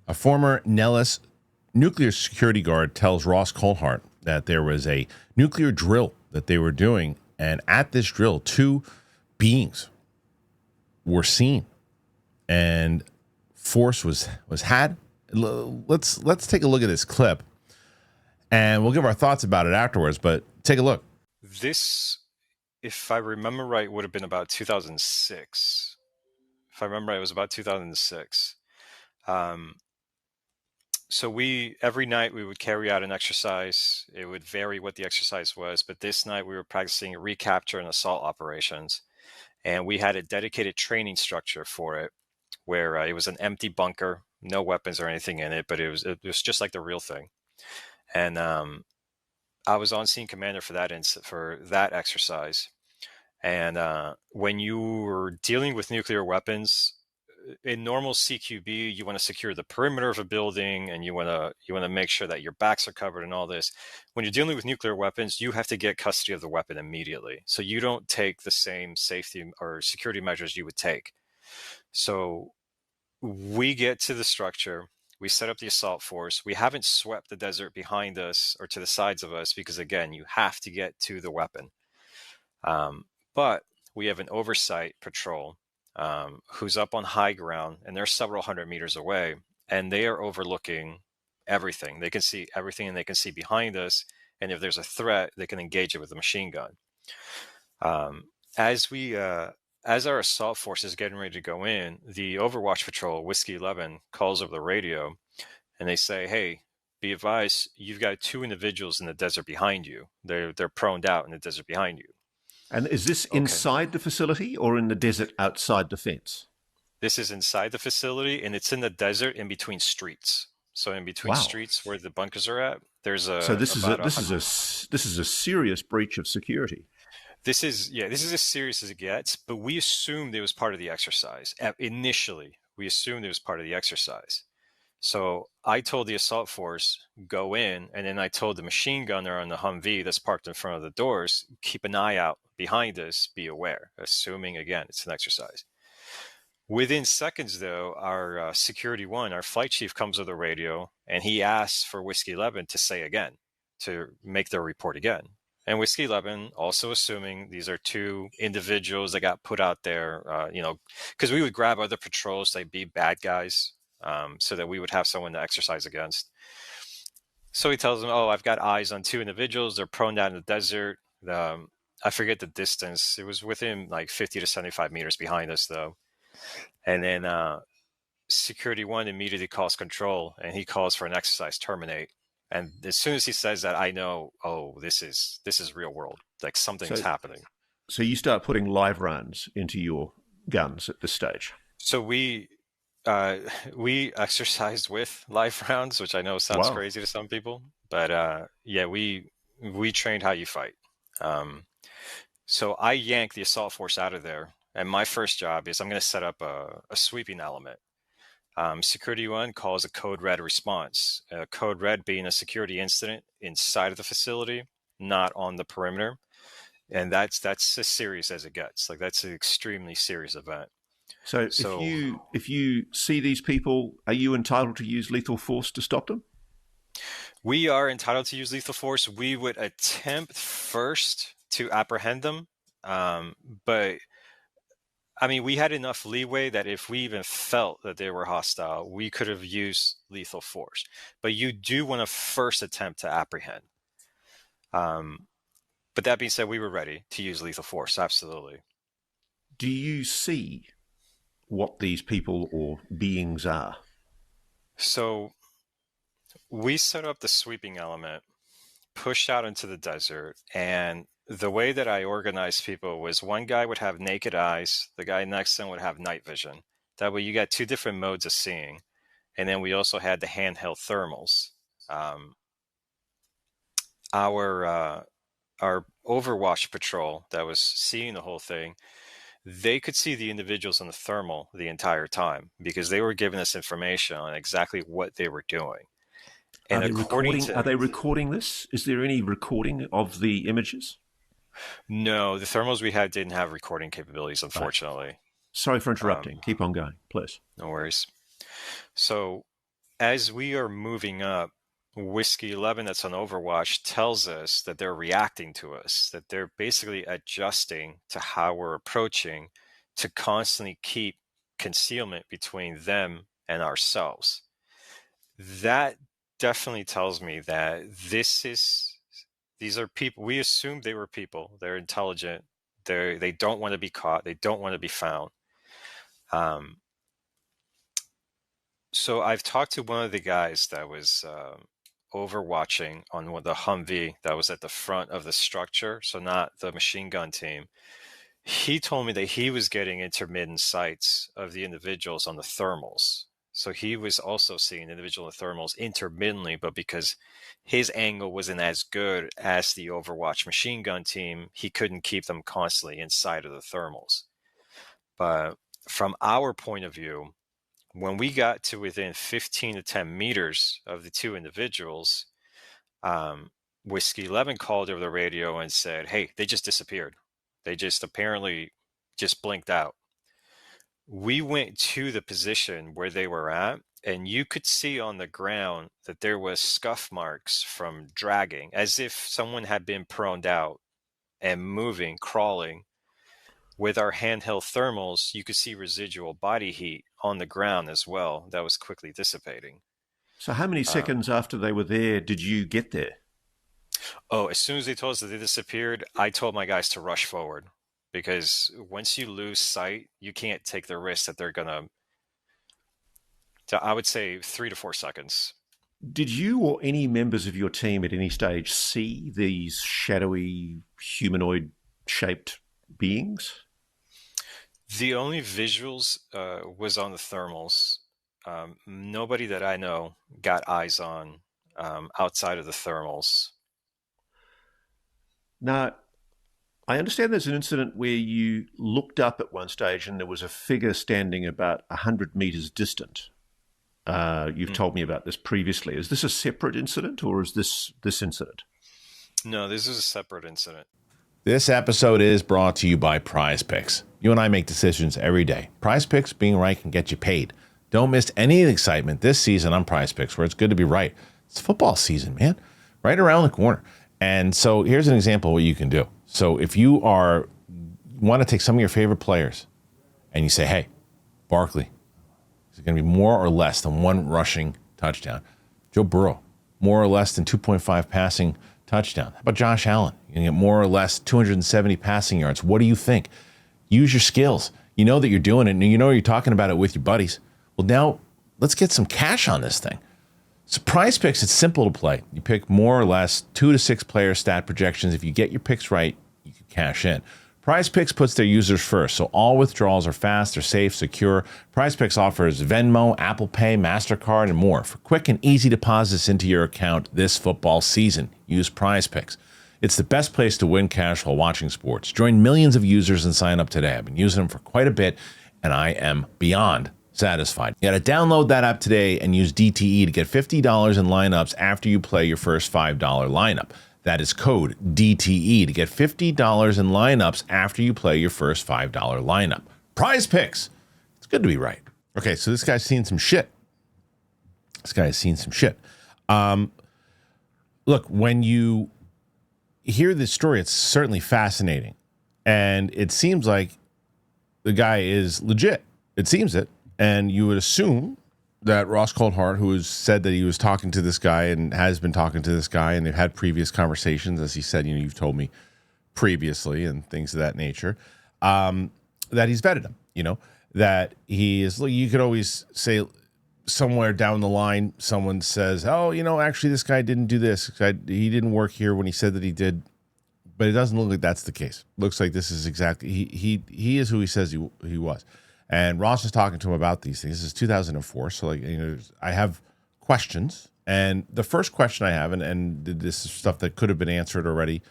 A former Nellis nuclear security guard tells Ross Coulthart that there was a nuclear drill that they were doing, and at this drill, two beings were seen, and force was had. Let's take a look at this clip, and we'll give our thoughts about it afterwards. But take a look. This, if I remember right, would have been about 2006. If I remember right, it was about 2006. So every night we would carry out an exercise. It would vary what the exercise was, but this night we were practicing recapture and assault operations. And we had a dedicated training structure for it, where it was an empty bunker, no weapons or anything in it, but it was just like the real thing. And I was on scene commander for that exercise. And when you were dealing with nuclear weapons, in normal CQB, you want to secure the perimeter of a building, and you want to make sure that your backs are covered and all this. When you're dealing with nuclear weapons, you have to get custody of the weapon immediately. So you don't take the same safety or security measures you would take. So we get to the structure, we set up the assault force. We haven't swept the desert behind us or to the sides of us because, again, you have to get to the weapon. But we have an oversight patrol who's up on high ground, and they're several hundred meters away, and they are overlooking everything. They can see everything, and they can see behind us. And if there's a threat, they can engage it with a machine gun. As our assault force is getting ready to go in, the Overwatch Patrol, Whiskey 11, calls over the radio, and they say, "Hey, be advised, you've got two individuals in the desert behind you. They're proned out in the desert behind you." And is this inside the facility or in the desert outside the fence? This is inside the facility, and it's in the desert in between streets. So in between streets where the bunkers are at, there's a. So this is a serious breach of security. This is as serious as it gets. But we assumed it was part of the exercise. Initially, we assumed it was part of the exercise. So I told the assault force, go in, and then I told the machine gunner on the Humvee that's parked in front of the doors, keep an eye out behind us, be aware, assuming, again, it's an exercise. Within seconds, though, our security one, our flight chief, comes over the radio, and he asks for Whiskey 11 to say again, to make their report again. And Whiskey 11, also assuming these are two individuals that got put out there, because we would grab other patrols, they'd be bad guys, so that we would have someone to exercise against. So he tells them, I've got eyes on two individuals. They're prone down in the desert. I forget the distance. It was within like 50 to 75 meters behind us, though. And then Security 1 immediately calls control, and he calls for an exercise terminate. And as soon as he says that, I know, this is real world. Like something's happening. So you start putting live rounds into your guns at this stage. So we exercised with live rounds, which I know sounds crazy to some people, but we trained how you fight. So I yanked the assault force out of there, and my first job is I'm going to set up a sweeping element. Security 1 calls a code red response. Code red being a security incident inside of the facility, not on the perimeter, and that's as serious as it gets. Like that's an extremely serious event. So if you see these people, are you entitled to use lethal force to stop them? We are entitled to use lethal force. We would attempt first to apprehend them, but I mean, we had enough leeway that if we even felt that they were hostile, we could have used lethal force. But you do want to first attempt to apprehend. But that being said, we were ready to use lethal force, absolutely. Do you see what these people or beings are? So we set up the sweeping element, pushed out into the desert, and the way that I organized people was one guy would have naked eyes, the guy next to him would have night vision. That way you got two different modes of seeing. And then we also had the handheld thermals. Our Overwatch patrol that was seeing the whole thing, they could see the individuals on the thermal the entire time because they were giving us information on exactly what they were doing. And are they recording this? Is there any recording of the images? No, the thermals we had didn't have recording capabilities, unfortunately. Sorry for interrupting. Keep on going, please. No worries. So as we are moving up, Whiskey 11 that's on Overwatch tells us that they're reacting to us, that they're basically adjusting to how we're approaching to constantly keep concealment between them and ourselves. That definitely tells me that these are people. We assumed they were people. They're intelligent. They don't want to be caught. They don't want to be found. So I've talked to one of the guys that was overwatching on the Humvee that was at the front of the structure, so not the machine gun team. He told me that he was getting intermittent sights of the individuals on the thermals. So he was also seeing individual thermals intermittently, but because his angle wasn't as good as the Overwatch machine gun team, he couldn't keep them constantly inside of the thermals. But from our point of view, when we got to within 15 to 10 meters of the two individuals, Whiskey 11 called over the radio and said, hey, they just disappeared. They just apparently just blinked out. We went to the position where they were at, and you could see on the ground that there was scuff marks from dragging, as if someone had been proned out and moving, crawling. With our handheld thermals, you could see residual body heat on the ground as well. That was quickly dissipating. So how many seconds after they were there did you get there? Oh, as soon as they told us that they disappeared, I told my guys to rush forward. Because once you lose sight, you can't take the risk that they're going to, I would say 3 to 4 seconds. Did you or any members of your team at any stage see these shadowy, humanoid-shaped beings? The only visuals was on the thermals. Nobody that I know got eyes on outside of the thermals. Now, I understand there's an incident where you looked up at one stage and there was a figure standing about 100 meters distant. You've told me about this previously. Is this a separate incident, or is this incident? No, this is a separate incident. This episode is brought to you by PrizePicks. You and I make decisions every day. PrizePicks, being right, can get you paid. Don't miss any of the excitement this season on PrizePicks, where it's good to be right. It's football season, man. Right around the corner. And so here's an example of what you can do. So if you want to take some of your favorite players and you say, hey, Barkley, is it going to be more or less than 1 rushing touchdown? Joe Burrow, more or less than 2.5 passing touchdown. How about Josh Allen? You're going to get more or less 270 passing yards. What do you think? Use your skills. You know that you're doing it, and you know you're talking about it with your buddies. Well, now let's get some cash on this thing. So PrizePicks, it's simple to play. You pick more or less 2 to 6 player stat projections. If you get your picks right, you can cash in. PrizePicks puts their users first, so all withdrawals are fast, they're safe, secure. PrizePicks offers Venmo, Apple Pay, MasterCard, and more for quick and easy deposits into your account this football season. Use PrizePicks. It's the best place to win cash while watching sports. Join millions of users and sign up today. I've been using them for quite a bit, and I am beyond satisfied. You got to download that app today and use DTE to get $50 in lineups after you play your first $5 lineup. That is code DTE to get $50 in lineups after you play your first $5 lineup. PrizePicks. It's good to be right. Okay, so this guy's seen some shit. Look, when you hear this story, it's certainly fascinating. And it seems like the guy is legit. It seems it. And you would assume that Ross Coulthart, who has said that he was talking to this guy and has been talking to this guy, and they've had previous conversations, as he said, you've told me previously and things of that nature, that he's vetted him, that he is, you could always say somewhere down the line, someone says, oh, actually this guy didn't do this. He didn't work here when he said that he did. But it doesn't look like that's the case. Looks like this is exactly, he is who he says he was. And Ross is talking to him about these things. This is 2004, so I have questions. And the first question I have, and this is stuff that could have been answered already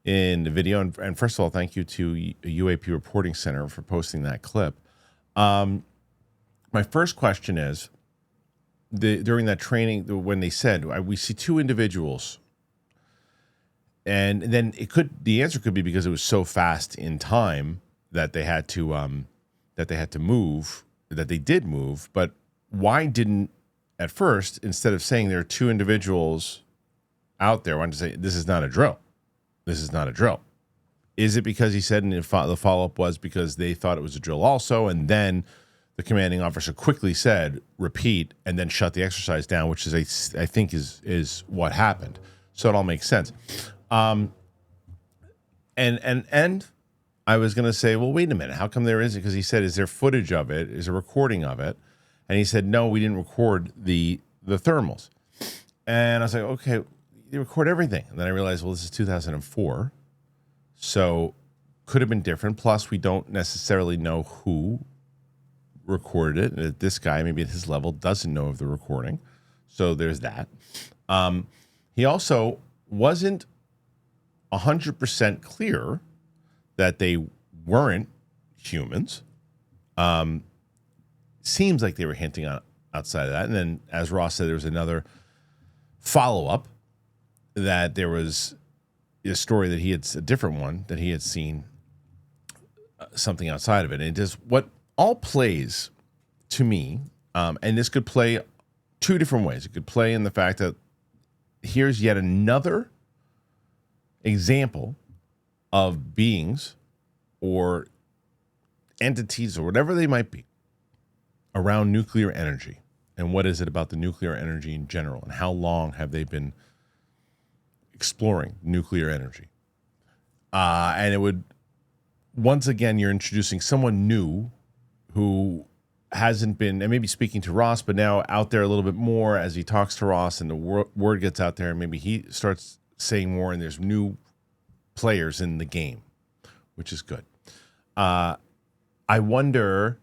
in the video. And first of all, thank you to UAP Reporting Center for posting that clip. My first question is, during that training, when they said, we see 2 individuals, and then the answer could be because it was so fast in time that they had to move, that they did move, but why didn't at first, instead of saying there are two individuals out there, wanted to say this is not a drill. This is not a drill. Is it because he said, and the follow-up was because they thought it was a drill also, and then the commanding officer quickly said, repeat, and then shut the exercise down, which is, I think, is what happened. So it all makes sense. And I was going to say, well, wait a minute. How come there isn't? Because he said, is there footage of it? Is there recording of it? And he said, no, we didn't record the thermals. And I was like, okay, you record everything. And then I realized, well, this is 2004. So could have been different. Plus, we don't necessarily know who recorded it. This guy, maybe at his level, doesn't know of the recording. So there's that. He also wasn't 100% clear that they weren't humans. Seems like they were hinting on outside of that. And then, as Ross said, there was another follow-up that there was a story that a different one that he had seen something outside of it. And it just, what all plays to me, and this could play two different ways. It could play in the fact that here's yet another example of beings or entities or whatever they might be around nuclear energy. And what is it about the nuclear energy in general? And how long have they been exploring nuclear energy? And it would, once again, you're introducing someone new who hasn't been, and maybe speaking to Ross, but now out there a little bit more as he talks to Ross and the word gets out there, and maybe he starts saying more, and there's new players in the game, which is good. I wonder,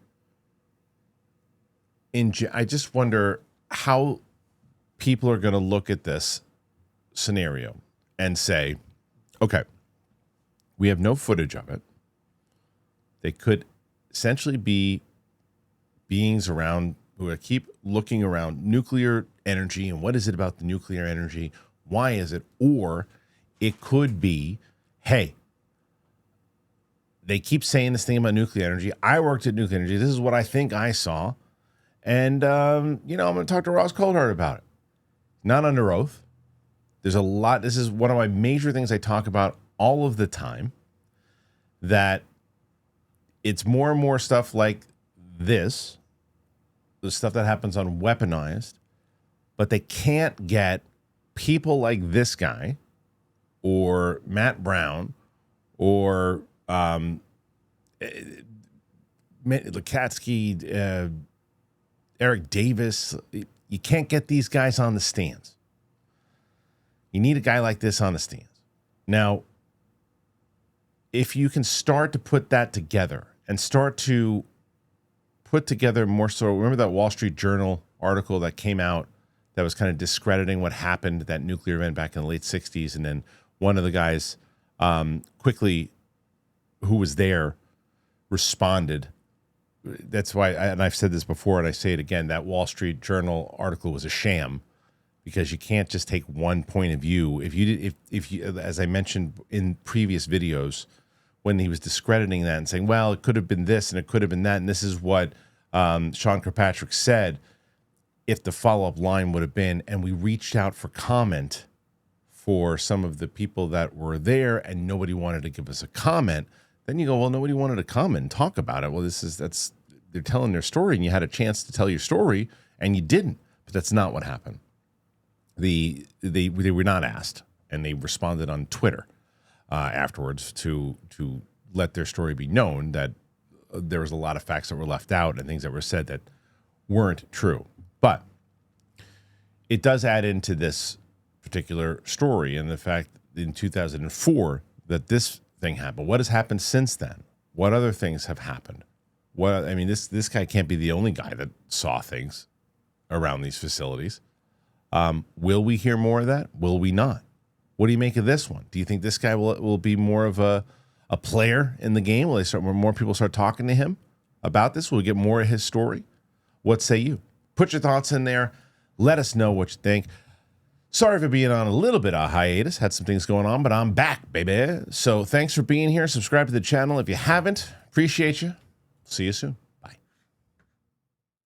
I just wonder how people are going to look at this scenario and say, okay, we have no footage of it. They could essentially be beings around who keep looking around nuclear energy and what is it about the nuclear energy? Why is it? Or it could be, hey, they keep saying this thing about nuclear energy. I worked at nuclear energy. This is what I think I saw. And, I'm going to talk to Ross Coulthart about it. Not under oath. There's a lot. This is one of my major things I talk about all of the time, that it's more and more stuff like this, the stuff that happens on Weaponized, but they can't get people like this guy or Matt Brown or Lukatsky, Eric Davis. You can't get these guys on the stands. You need a guy like this on the stands. Now, if you can start to put that together and start to put together more so, remember that Wall Street Journal article that came out that was kind of discrediting what happened at that nuclear event back in the late 60s, and then one of the guys quickly, who was there, responded. That's why, and I've said this before and I say it again, that Wall Street Journal article was a sham, because you can't just take one point of view. If you, as I mentioned in previous videos, when he was discrediting that and saying, well, it could have been this and it could have been that, and this is what Sean Kirkpatrick said, if the follow-up line would have been, and we reached out for comment for some of the people that were there and nobody wanted to give us a comment, then you go, well, nobody wanted to come and talk about it. Well, they're telling their story, and you had a chance to tell your story and you didn't, but that's not what happened. They were not asked, and they responded on Twitter afterwards to let their story be known, that there was a lot of facts that were left out and things that were said that weren't true. But it does add into this particular story, and the fact in 2004 that this thing happened. What has happened since then? What other things have happened? This guy can't be the only guy that saw things around these facilities. Will we hear more of that? Will we not? What do you make of this one? Do you think this guy will be more of a player in the game? Will more people start talking to him about this? Will we get more of his story? What say you? Put your thoughts in there. Let us know what you think. Sorry for being on a little bit of hiatus. Had some things going on, but I'm back, baby. So thanks for being here. Subscribe to the channel if you haven't. Appreciate you. See you soon.